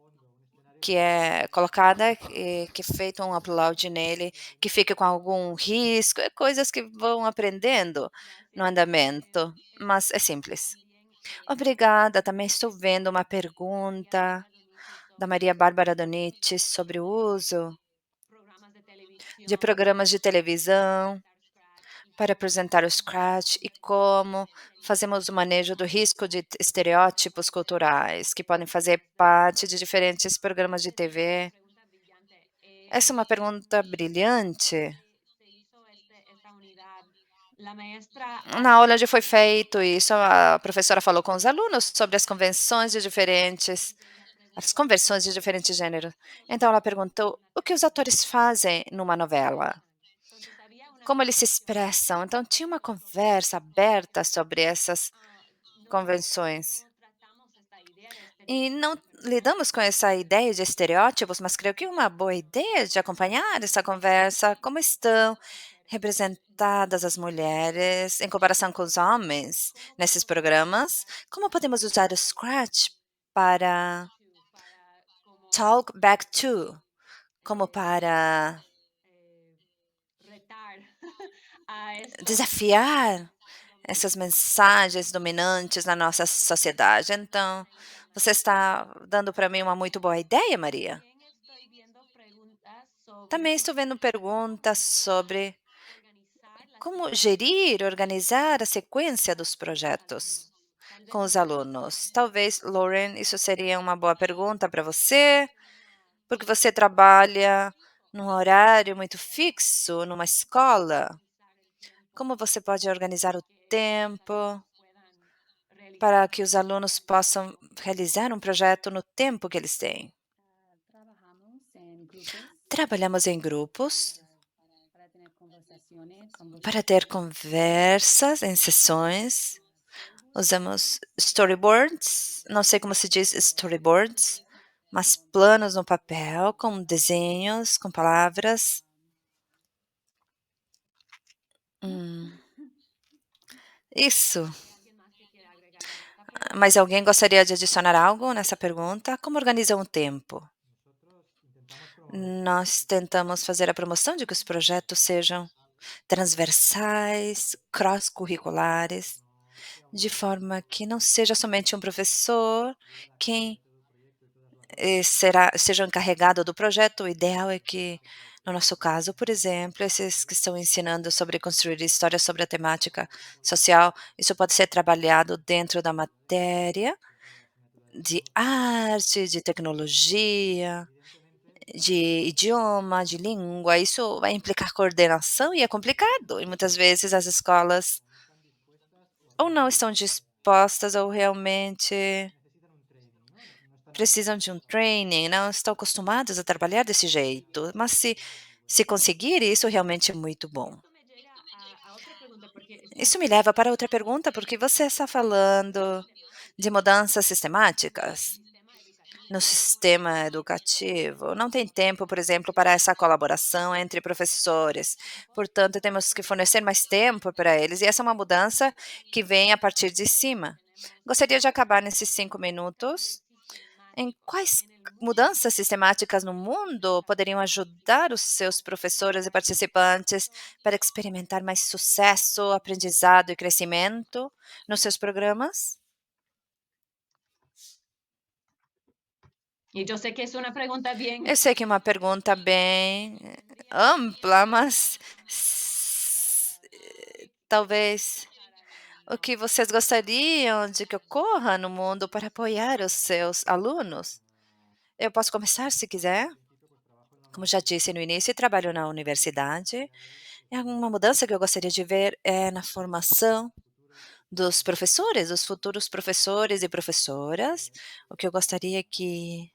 que é colocada, que é feito um upload nele, que fica com algum risco, coisas que vão aprendendo no andamento, mas é simples. Obrigada, também estou vendo uma pergunta da Maria Bárbara Donitti sobre o uso de programas de televisão para apresentar o Scratch e como fazemos o manejo do risco de estereótipos culturais que podem fazer parte de diferentes programas de TV. Essa é uma pergunta brilhante. Na aula onde foi feito isso, a professora falou com os alunos sobre as convenções de as conversões de diferentes gêneros. Então ela perguntou o que os atores fazem numa novela. Como eles se expressam. Então tinha uma conversa aberta sobre essas convenções. E não lidamos com essa ideia de estereótipos, mas creio que uma boa ideia de acompanhar essa conversa, como estão representadas as mulheres em comparação com os homens nesses programas, como podemos usar o Scratch para talk back to, como para desafiar essas mensagens dominantes na nossa sociedade. Então, você está dando para mim uma muito boa ideia, Maria. Também estou vendo perguntas sobre como gerir, organizar a sequência dos projetos com os alunos. Talvez, Lauren, isso seria uma boa pergunta para você, porque você trabalha num horário muito fixo, numa escola. Como você pode organizar o tempo para que os alunos possam realizar um projeto no tempo que eles têm? Trabalhamos em grupos para ter conversas em sessões. Usamos storyboards, não sei como se diz storyboards, mas planos no papel com desenhos, com palavras. Isso. Mas alguém gostaria de adicionar algo nessa pergunta? Como organizam o tempo? Nós tentamos fazer a promoção de que os projetos sejam transversais, cross-curriculares. de forma que não seja somente um professor quem seja o encarregado do projeto. O ideal é que, no nosso caso, por exemplo, esses que estão ensinando sobre construir histórias sobre a temática social, isso pode ser trabalhado dentro da matéria de arte, de tecnologia, de idioma, de língua. Isso vai implicar coordenação e é complicado. E muitas vezes as escolas ou não estão dispostas ou realmente precisam de um training, não estão acostumados a trabalhar desse jeito. Mas se conseguir, isso realmente é muito bom. Esto me llega a otra pregunta, porque Isso me leva para outra pergunta, porque você está falando de mudanças sistemáticas no sistema educativo. Não tem tempo, por exemplo, para essa colaboração entre professores. Portanto, temos que fornecer mais tempo para eles. E essa é uma mudança que vem a partir de cima. Gostaria de acabar nesses 5 minutos. Em quais mudanças sistemáticas no mundo poderiam ajudar os seus professores e participantes para experimentar mais sucesso, aprendizado e crescimento nos seus programas? y yo sé que es una pregunta bien, Eu sei que é uma pergunta bem ampla, mas talvez o que vocês gostariam de que ocorra no mundo para apoiar os seus alunos? Eu posso começar se quiser. Como já disse no início, trabalho na universidade. E uma mudança que eu gostaria de ver é na formação dos professores, dos futuros professores e professoras. O que eu gostaria Que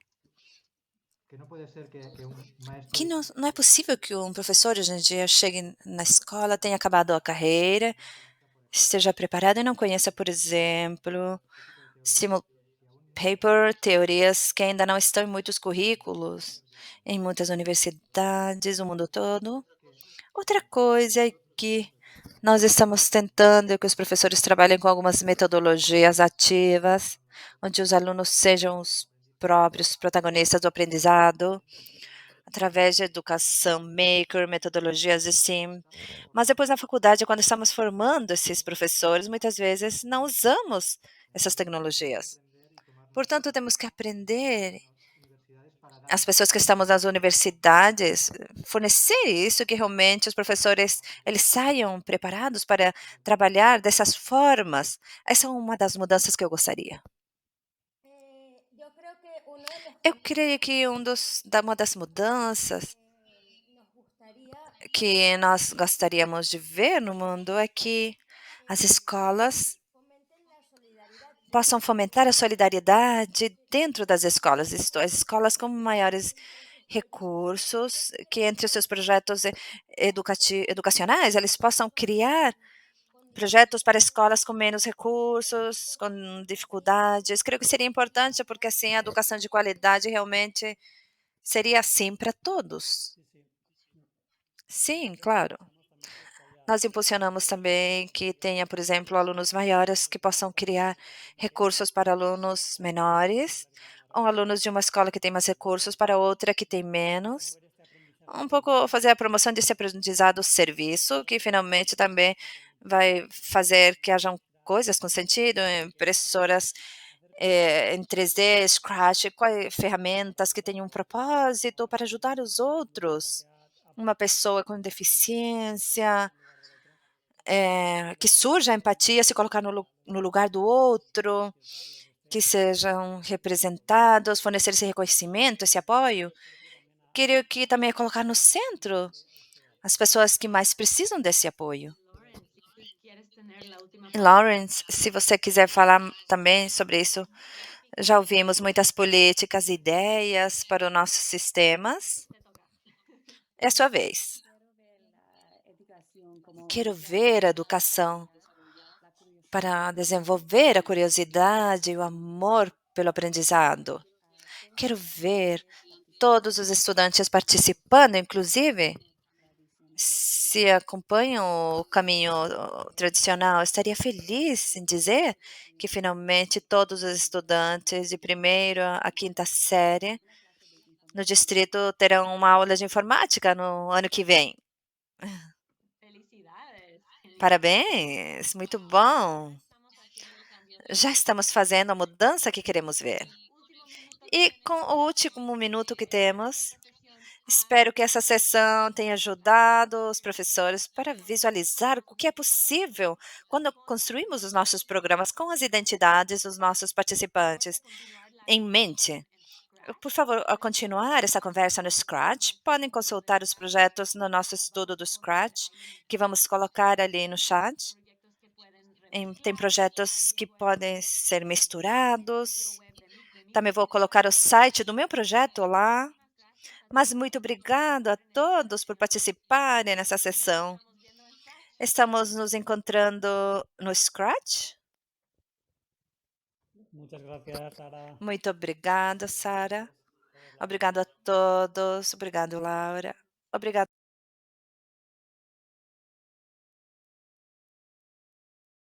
no puede ser que un maestro que não é possível que um professor hoje em dia chegue na escola, tenha acabado a carreira, esteja preparado e não conheça, por exemplo, simul paper, teorias que ainda não estão em muitos currículos, em muitas universidades, no mundo todo. Outra coisa é que nós estamos tentando que os professores trabalhem com algumas metodologias ativas, onde os alunos sejam os próprios protagonistas do aprendizado, através de educação maker, metodologias STEAM. Mas depois na faculdade, quando estamos formando esses professores, muitas vezes não usamos essas tecnologias. Portanto, temos que aprender as pessoas que estamos nas universidades, fornecer isso, que realmente os professores eles saiam preparados para trabalhar dessas formas. Essa é uma das mudanças que eu gostaria. Yo creo que uno de los Eu cambios creio que uma das mudanças nos gustaría que nós gostaríamos de ver no mundo é que as escolas fomenten la solidaridad. possam fomentar a solidariedade dentro das escolas, isto, as escolas com maiores recursos, que entre os seus projetos educacionais, eles possam criar projetos para escolas com menos recursos, com dificuldades. Creio que seria importante, porque assim a educação de qualidade realmente seria assim para todos. Sim, claro. Nós impulsionamos também que tenha, por exemplo, alunos maiores que possam criar recursos para alunos menores, ou alunos de uma escola que tem mais recursos para outra que tem menos. Um pouco fazer a promoção desse aprendizado serviço, que finalmente também vai fazer que hajam coisas com sentido, impressoras em 3D, Scratch, ferramentas que tenham um propósito para ajudar os outros. Uma pessoa com deficiência, que surja a empatia, se colocar no lugar do outro, que sejam representados, fornecer esse reconhecimento, esse apoio. Queria que também colocar no centro as pessoas que mais precisam desse apoio. Lawrence, si tú quieres tener la última Lawrence, se você quiser falar também sobre isso, já ouvimos muitas políticas e ideias para os nossos sistemas. te toca. É a sua vez. Quero ver a educação para desenvolver a curiosidade e o amor pelo aprendizado. Quero ver todos os estudantes participando, inclusive, se acompanham o caminho tradicional. Estaria feliz em dizer que finalmente todos os estudantes de primeira a quinta série no distrito terão uma aula de informática no ano que vem. Felicidades. Genial. Parabéns, muito bom. Estamos haciendo Já estamos fazendo a mudança que queremos ver. E com o último minuto que temos, espero que essa sessão tenha ajudado os professores para visualizar o que é possível quando construímos os nossos programas com as identidades dos nossos participantes em mente. Por favor, ao continuar essa conversa no Scratch, podem consultar os projetos no nosso estudo do Scratch, que vamos colocar ali no chat. Tem projetos que podem ser misturados. Também vou colocar o site do meu projeto lá. Mas muito obrigado a todos por participarem nessa sessão. Estamos nos encontrando no Scratch? Muchas gracias, Sara. Muito obrigada, Sara. Obrigado a todos. Obrigado, Laura. Obrigado.